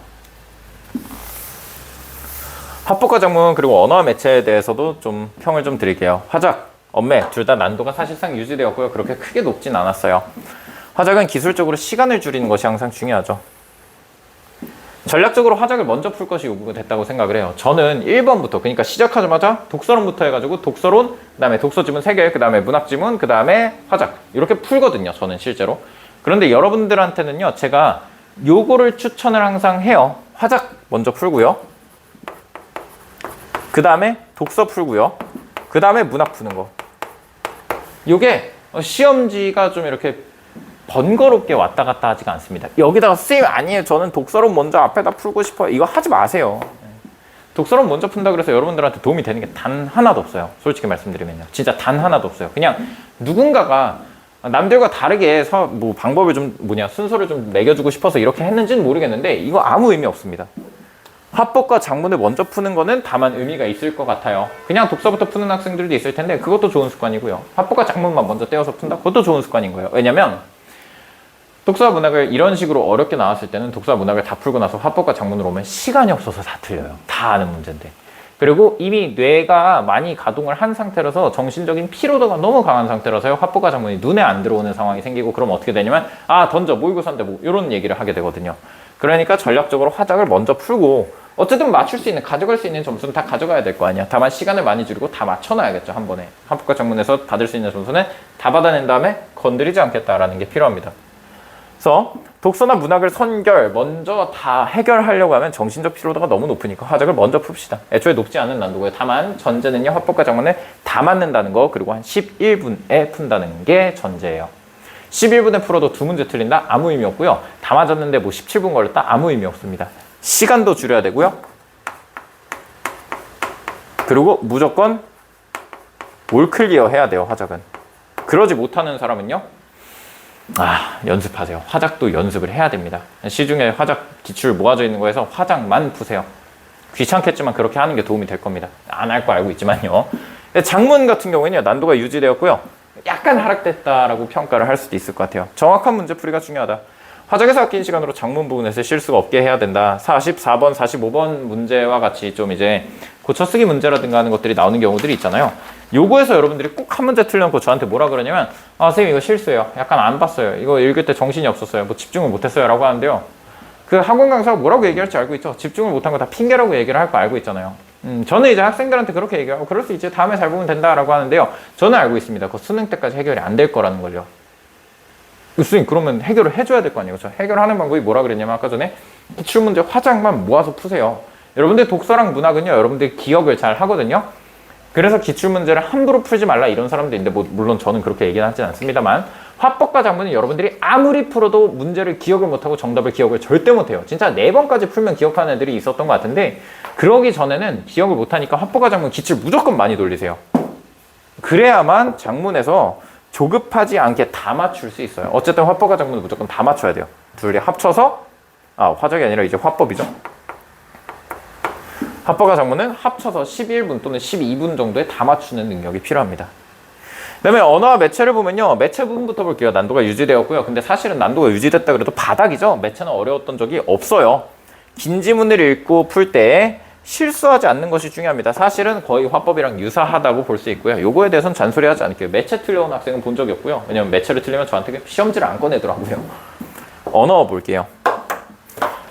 화법과 작문 그리고 언어와 매체에 대해서도 좀 평을 좀 드릴게요. 화작, 언매 둘 다 난도가 사실상 유지되었고요. 그렇게 크게 높진 않았어요. 화작은 기술적으로 시간을 줄이는 것이 항상 중요하죠. 전략적으로 화작을 먼저 풀 것이 요구됐다고 생각을 해요. 저는 1번부터 그러니까 시작하자마자 독서론부터 해가지고 독서론, 그 다음에 독서지문 3개, 그 다음에 문학지문, 그 다음에 화작 이렇게 풀거든요. 저는 실제로. 그런데 여러분들한테는요. 제가 요거를 추천을 항상 해요. 화작 먼저 풀고요. 그 다음에 독서 풀고요. 그 다음에 문학 푸는 거. 요게 시험지가 좀 이렇게 번거롭게 왔다 갔다 하지가 않습니다. 여기다가 선생님 아니에요. 저는 독서론 먼저 앞에다 풀고 싶어요. 이거 하지 마세요. 독서론 먼저 푼다 그래서 여러분들한테 도움이 되는 게 단 하나도 없어요. 솔직히 말씀드리면요. 진짜 단 하나도 없어요. 그냥 누군가가 남들과 다르게 방법을 좀 순서를 좀 매겨주고 싶어서 이렇게 했는지는 모르겠는데 이거 아무 의미 없습니다. 화법과 작문을 먼저 푸는 거는 다만 의미가 있을 것 같아요. 그냥 독서부터 푸는 학생들도 있을 텐데 그것도 좋은 습관이고요. 화법과 작문만 먼저 떼어서 푼다? 그것도 좋은 습관인 거예요. 왜냐면 독서와 문학을 이런 식으로 어렵게 나왔을 때는 독서와 문학을 다 풀고 나서 화법과 작문으로 오면 시간이 없어서 다 틀려요. 다 아는 문제인데. 그리고 이미 뇌가 많이 가동을 한 상태라서 정신적인 피로도가 너무 강한 상태라서요. 화법과 작문이 눈에 안 들어오는 상황이 생기고 그럼 어떻게 되냐면 던져 모의고사인데 이런 얘기를 하게 되거든요. 그러니까 전략적으로 화작을 먼저 풀고 어쨌든 맞출 수 있는 가져갈 수 있는 점수는 다 가져가야 될 거 아니야. 다만 시간을 많이 줄이고 다 맞춰놔야겠죠. 한 번에. 화법과 작문에서 받을 수 있는 점수는 다 받아낸 다음에 건드리지 않겠다라는 게 필요합니다. 그래서 독서나 문학을 선결 먼저 다 해결하려고 하면 정신적 피로도가 너무 높으니까 화작을 먼저 풉시다. 애초에 높지 않은 난도고요. 다만 전제는요. 화법과 작문을 다 맞는다는 거 그리고 한 11분에 푼다는 게 전제예요. 11분에 풀어도 2문제 틀린다? 아무 의미 없고요. 다 맞았는데 17분 걸렸다? 아무 의미 없습니다. 시간도 줄여야 되고요. 그리고 무조건 올 클리어 해야 돼요. 화작은. 그러지 못하는 사람은요. 연습하세요. 화작도 연습을 해야 됩니다. 시중에 화작 기출 모아져 있는 거에서 화작만 푸세요. 귀찮겠지만 그렇게 하는 게 도움이 될 겁니다. 안 할 거 알고 있지만요. 작문 같은 경우에는 난도가 유지되었고요. 약간 하락됐다라고 평가를 할 수도 있을 것 같아요. 정확한 문제풀이가 중요하다. 화작에서 아낀 시간으로 작문 부분에서 실수가 없게 해야 된다. 44번, 45번 문제와 같이 좀 이제 고쳐쓰기 문제라든가 하는 것들이 나오는 경우들이 있잖아요. 요거에서 여러분들이 꼭 한 문제 틀려놓고 저한테 뭐라 그러냐면 선생님 이거 실수예요. 약간 안 봤어요. 이거 읽을 때 정신이 없었어요. 집중을 못했어요. 라고 하는데요. 그 학원 강사가 뭐라고 얘기할지 알고 있죠. 집중을 못한 거 다 핑계라고 얘기를 할 거 알고 있잖아요. 저는 이제 학생들한테 그렇게 얘기하고 그럴 수 있지. 다음에 잘 보면 된다라고 하는데요. 저는 알고 있습니다. 그 수능 때까지 해결이 안 될 거라는 걸요. 선생님 그러면 해결을 해줘야 될 거 아니에요. 그렇죠? 해결하는 방법이 뭐라 그랬냐면 아까 전에 기출문제 화작만 모아서 푸세요. 여러분들 독서랑 문학은요. 여러분들 기억을 잘 하거든요. 그래서 기출문제를 함부로 풀지 말라 이런 사람도 있는데 물론 저는 그렇게 얘기는 하진 않습니다만 화법과 작문은 여러분들이 아무리 풀어도 문제를 기억을 못하고 정답을 기억을 절대 못해요. 진짜 4번까지 풀면 기억하는 애들이 있었던 것 같은데 그러기 전에는 기억을 못하니까 화법과 작문 기출 무조건 많이 돌리세요. 그래야만 작문에서 조급하지 않게 다 맞출 수 있어요. 어쨌든 화법과 작문은 무조건 다 맞춰야 돼요. 둘이 합쳐서 화작이 아니라 이제 화법이죠. 화법과 작문은 합쳐서 11분 또는 12분 정도에 다 맞추는 능력이 필요합니다. 그 다음에 언어와 매체를 보면요. 매체 부분부터 볼게요. 난도가 유지되었고요. 근데 사실은 난도가 유지됐다 그래도 바닥이죠. 매체는 어려웠던 적이 없어요. 긴 지문을 읽고 풀 때 실수하지 않는 것이 중요합니다. 사실은 거의 화법이랑 유사하다고 볼 수 있고요. 요거에 대해서는 잔소리하지 않을게요. 매체 틀려온 학생은 본 적이 없고요. 왜냐면 매체를 틀리면 저한테 시험지를 안 꺼내더라고요. 언어 볼게요.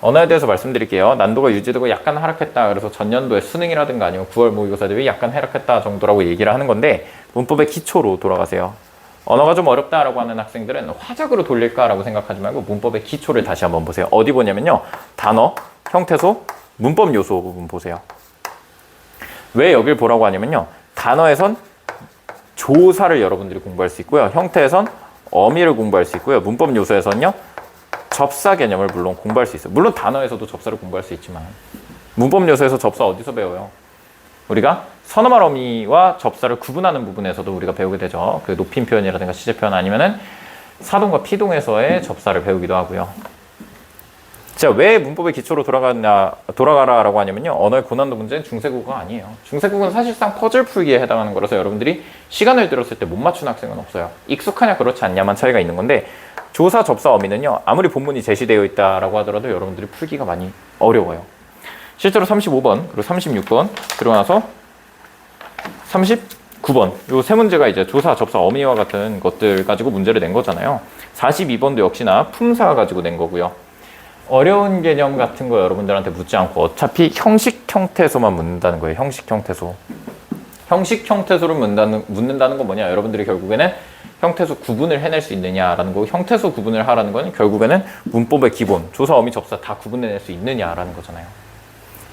언어에 대해서 말씀드릴게요. 난도가 유지되고 약간 하락했다. 그래서 전년도에 수능이라든가 아니면 9월 모의고사 대비 약간 하락했다 정도라고 얘기를 하는 건데 문법의 기초로 돌아가세요. 언어가 좀 어렵다라고 하는 학생들은 화작으로 돌릴까라고 생각하지 말고 문법의 기초를 다시 한번 보세요. 어디 보냐면요. 단어, 형태소, 문법 요소 부분 보세요. 왜 여길 보라고 하냐면요. 단어에선 조사를 여러분들이 공부할 수 있고요. 형태에선 어미를 공부할 수 있고요. 문법 요소에선요. 접사 개념을 물론 공부할 수 있어요. 물론 단어에서도 접사를 공부할 수 있지만 문법 요소에서 접사 어디서 배워요? 우리가 선어말 어미와 접사를 구분하는 부분에서도 우리가 배우게 되죠. 그 높임 표현이라든가 시제 표현 아니면은 사동과 피동에서의 접사를 배우기도 하고요. 자, 왜 문법의 기초로 돌아가라라고 하냐면요. 언어의 고난도 문제는 중세국어가 아니에요. 중세국어는 사실상 퍼즐 풀기에 해당하는 거라서 여러분들이 시간을 들었을 때 못 맞추는 학생은 없어요. 익숙하냐 그렇지 않냐만 차이가 있는 건데, 조사, 접사, 어미는요. 아무리 본문이 제시되어 있다라고 하더라도 여러분들이 풀기가 많이 어려워요. 실제로 35번, 그리고 36번, 그러고 나서 39번, 요 세 문제가 이제 조사, 접사, 어미와 같은 것들 가지고 문제를 낸 거잖아요. 42번도 역시나 품사 가지고 낸 거고요. 어려운 개념 같은 거 여러분들한테 묻지 않고 어차피 형식 형태소만 묻는다는 거예요. 형식 형태소. 형식 형태소를 묻는다는 건 뭐냐? 여러분들이 결국에는 형태소 구분을 해낼 수 있느냐라는 거고, 형태소 구분을 하라는 건 결국에는 문법의 기본, 조사, 어미, 접사 다 구분해낼 수 있느냐라는 거잖아요.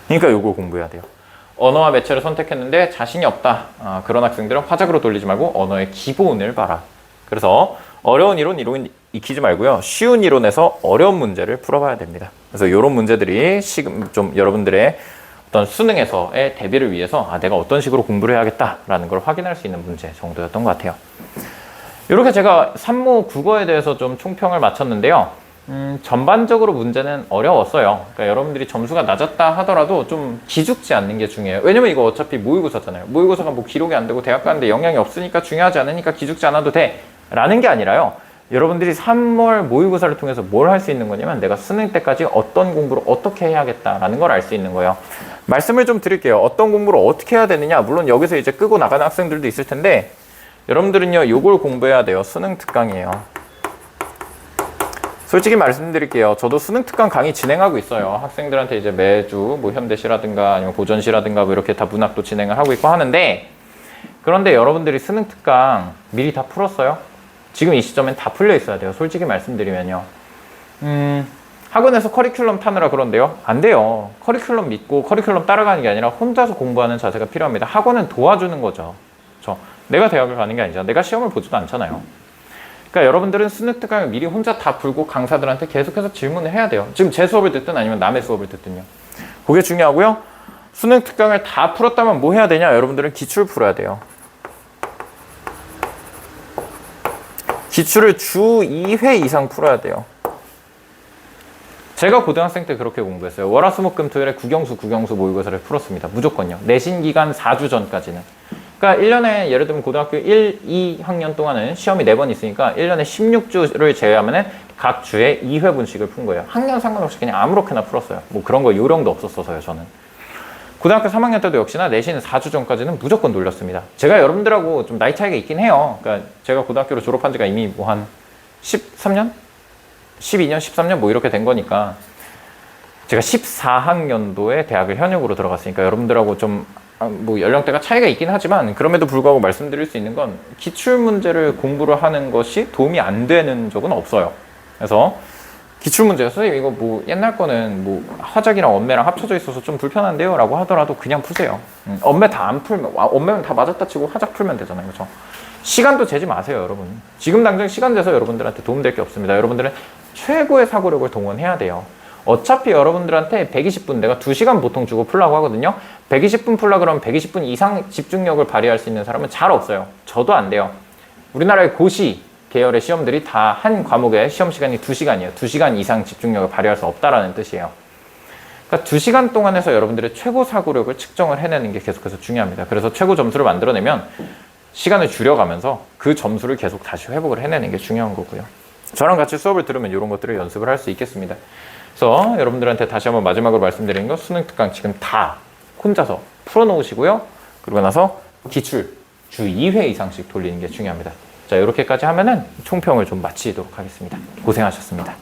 그러니까 요걸 공부해야 돼요. 언어와 매체를 선택했는데 자신이 없다. 그런 학생들은 화작으로 돌리지 말고 언어의 기본을 봐라. 그래서 어려운 이론 익히지 말고요. 쉬운 이론에서 어려운 문제를 풀어봐야 됩니다. 그래서 이런 문제들이 지금 좀 여러분들의 어떤 수능에서의 대비를 위해서 내가 어떤 식으로 공부를 해야겠다라는 걸 확인할 수 있는 문제 정도였던 것 같아요. 이렇게 제가 산모 국어에 대해서 좀 총평을 마쳤는데요. 전반적으로 문제는 어려웠어요. 그러니까 여러분들이 점수가 낮았다 하더라도 좀 기죽지 않는 게 중요해요. 왜냐면 이거 어차피 모의고사잖아요. 모의고사가 뭐 기록이 안 되고 대학 가는데 영향이 없으니까 중요하지 않으니까 기죽지 않아도 돼 라는 게 아니라요. 여러분들이 3월 모의고사를 통해서 뭘 할 수 있는 거냐면 내가 수능 때까지 어떤 공부를 어떻게 해야겠다라는 걸 알 수 있는 거예요. 말씀을 좀 드릴게요. 어떤 공부를 어떻게 해야 되느냐. 물론 여기서 이제 끄고 나가는 학생들도 있을 텐데, 여러분들은요 요걸 공부해야 돼요. 수능 특강이에요. 솔직히 말씀드릴게요. 저도 수능 특강 강의 진행하고 있어요. 학생들한테 이제 매주 뭐 현대시라든가 아니면 고전시라든가 뭐 이렇게 다 문학도 진행을 하고 있고 하는데, 그런데 여러분들이 수능 특강 미리 다 풀었어요? 지금 이 시점엔 다 풀려 있어야 돼요. 솔직히 말씀드리면요. 학원에서 커리큘럼 타느라 그런데요. 안 돼요. 커리큘럼 믿고 커리큘럼 따라가는 게 아니라 혼자서 공부하는 자세가 필요합니다. 학원은 도와주는 거죠. 내가 대학을 가는 게 아니잖아. 내가 시험을 보지도 않잖아요. 그러니까 여러분들은 수능 특강을 미리 혼자 다 풀고 강사들한테 계속해서 질문을 해야 돼요. 지금 제 수업을 듣든 아니면 남의 수업을 듣든요. 그게 중요하고요. 수능 특강을 다 풀었다면 뭐 해야 되냐? 여러분들은 기출 풀어야 돼요. 기출을 주 2회 이상 풀어야 돼요. 제가 고등학생 때 그렇게 공부했어요. 월화수목금토일에 국영수 모의고사를 풀었습니다. 무조건요. 내신 기간 4주 전까지는. 그러니까 1년에 예를 들면 고등학교 1, 2학년 동안은 시험이 4번 있으니까 1년에 16주를 제외하면 각 주에 2회분씩을 푼 거예요. 학년 상관없이 그냥 아무렇게나 풀었어요. 뭐 그런 거 요령도 없었어서요, 저는. 고등학교 3학년 때도 역시나 내신 4주 전까지는 무조건 돌렸습니다. 제가 여러분들하고 좀 나이 차이가 있긴 해요. 그러니까 제가 고등학교를 졸업한 지가 이미 뭐 한 13년? 12년, 13년 뭐 이렇게 된 거니까, 제가 14학년도에 대학을 현역으로 들어갔으니까 여러분들하고 좀 뭐 연령대가 차이가 있긴 하지만, 그럼에도 불구하고 말씀드릴 수 있는 건 기출 문제를 공부를 하는 것이 도움이 안 되는 적은 없어요. 그래서 기출 문제, 선생님 이거 뭐 옛날 거는 뭐 화작이랑 언매랑 합쳐져 있어서 좀 불편한데요 라고 하더라도 그냥 푸세요. 언매 다 안 풀면, 언매는 다 맞았다 치고 화작 풀면 되잖아요. 그렇죠? 시간도 재지 마세요, 여러분. 지금 당장 시간 재서 여러분들한테 도움될 게 없습니다. 여러분들은 최고의 사고력을 동원해야 돼요. 어차피 여러분들한테 120분, 내가 2시간 보통 주고 풀라고 하거든요. 120분 풀라 그러면 120분 이상 집중력을 발휘할 수 있는 사람은 잘 없어요. 저도 안 돼요. 우리나라의 고시 계열의 시험들이 다 한 과목의 시험 시간이 2시간이에요. 2시간 이상 집중력을 발휘할 수 없다라는 뜻이에요. 그러니까 2시간 동안에서 여러분들의 최고 사고력을 측정을 해내는 게 계속해서 중요합니다. 그래서 최고 점수를 만들어내면 시간을 줄여가면서 그 점수를 계속 다시 회복을 해내는 게 중요한 거고요. 저랑 같이 수업을 들으면 이런 것들을 연습을 할 수 있겠습니다. 그래서 여러분들한테 다시 한번 마지막으로 말씀드리는 건 수능 특강 지금 다 혼자서 풀어놓으시고요. 그러고 나서 기출 주 2회 이상씩 돌리는 게 중요합니다. 자, 이렇게까지 하면은 총평을 좀 마치도록 하겠습니다. 고생하셨습니다.